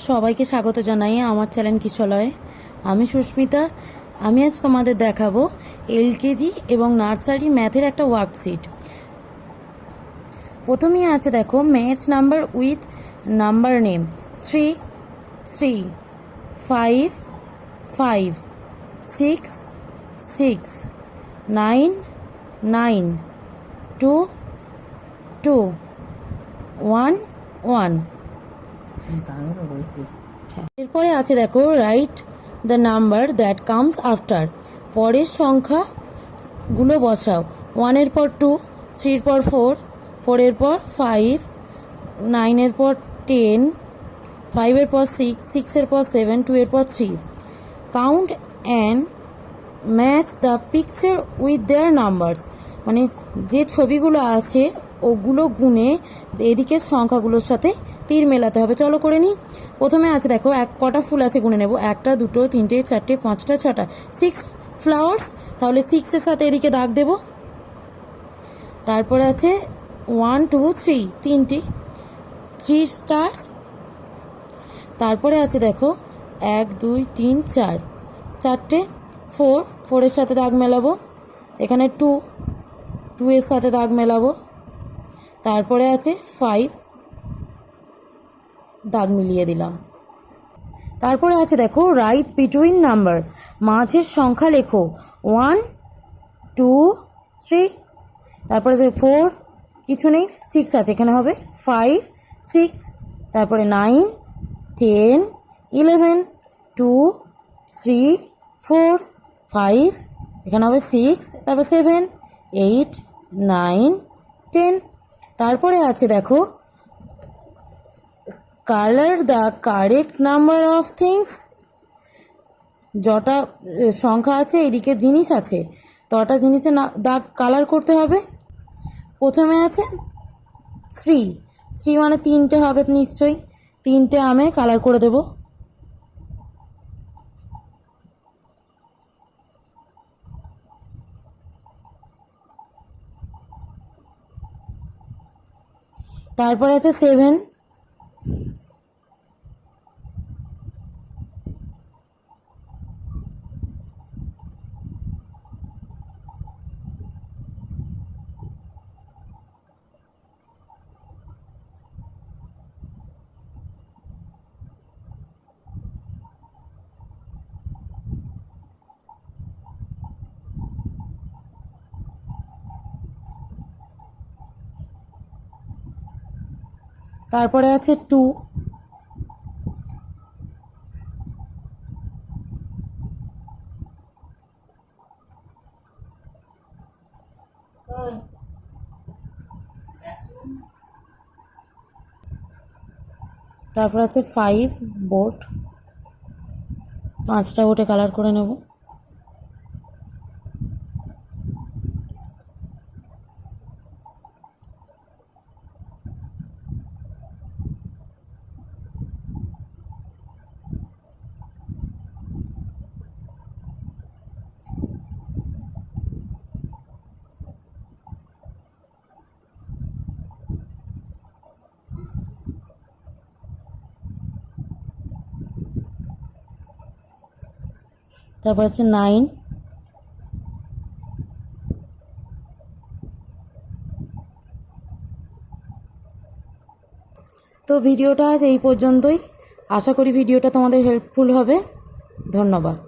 সবাইকে স্বাগত জানাই আমার চ্যানেল কিশলয়। আমি সুস্মিতা। আমি আজ তোমাদের দেখাবো এলকেজি এবং নার্সারি ম্যাথের একটা ওয়ার্কশিট। প্রথমেই আছে দেখো maths number with number name 3 3 5 5 6 6 9 9 2 2 1 1। এরপরে আছে দেখো write the number that comes after. পরের সংখ্যাগুলো বসাও। 1-এর পর 2, 3-এর পর 4, 4-এর পর 5, 9-এর পর 10, 5-এর পর 6, 6-এর পর 7, 2-এর পর 3। Count and match the picture with their numbers. মানে যে ছবিগুলো আছে ওগুলো গুনে এদিকের সংখ্যাগুলোর সাথে তীর মেলাতে হবে। চলো করে নিই। প্রথমে আছে দেখো কটা ফুল আছে গুনে নেব। 1টা 2টো 3টে 4টে 5টা 6টা 6 ফ্লাওয়ার্স। তাহলে 6-এর সাথে এদিকে দাগ দেব। তারপরে আছে 1 2 3 3টি 3 স্টার্স। তারপরে আছে দেখো 1 2 3 4 4টে 4 4-এর সাথে দাগ মেলাবো। এখানে 2 2-এর সাথে দাগ মেলাবো। তারপরে আছে 5 দাগ মিলিয়ে দিলাম। তারপরে আছে দেখো রাইট বিটুইন নাম্বার, মাঝের সংখ্যা লেখো 1 2 3। তারপরে আছে 4 কিছু নেই, 6 আছে, এখানে হবে 5 6। তারপরে 9 10 11 2 3 4 5, এখানে হবে 6। তারপর 7 8 9 10। তারপরে আছে দেখো colour the correct number of things. যটা সংখ্যা আছে এদিকে জিনিস আছে, তটা জিনিসের দাগ কালার করতে হবে। প্রথমে আছে 3 3 মানে 3টে হবে নিশ্চয়ই। 3টে আমে কালার করে দেব। তারপরে আছে 7 তারপরে আছে 2 তারপর আছে 5 বোট, 5টা বোটে কালার করে নেব। তারপর আছে 9। তো ভিডিওটা আজ এই পর্যন্তই। আশা করি ভিডিওটা তোমাদের হেল্পফুল হবে। ধন্যবাদ।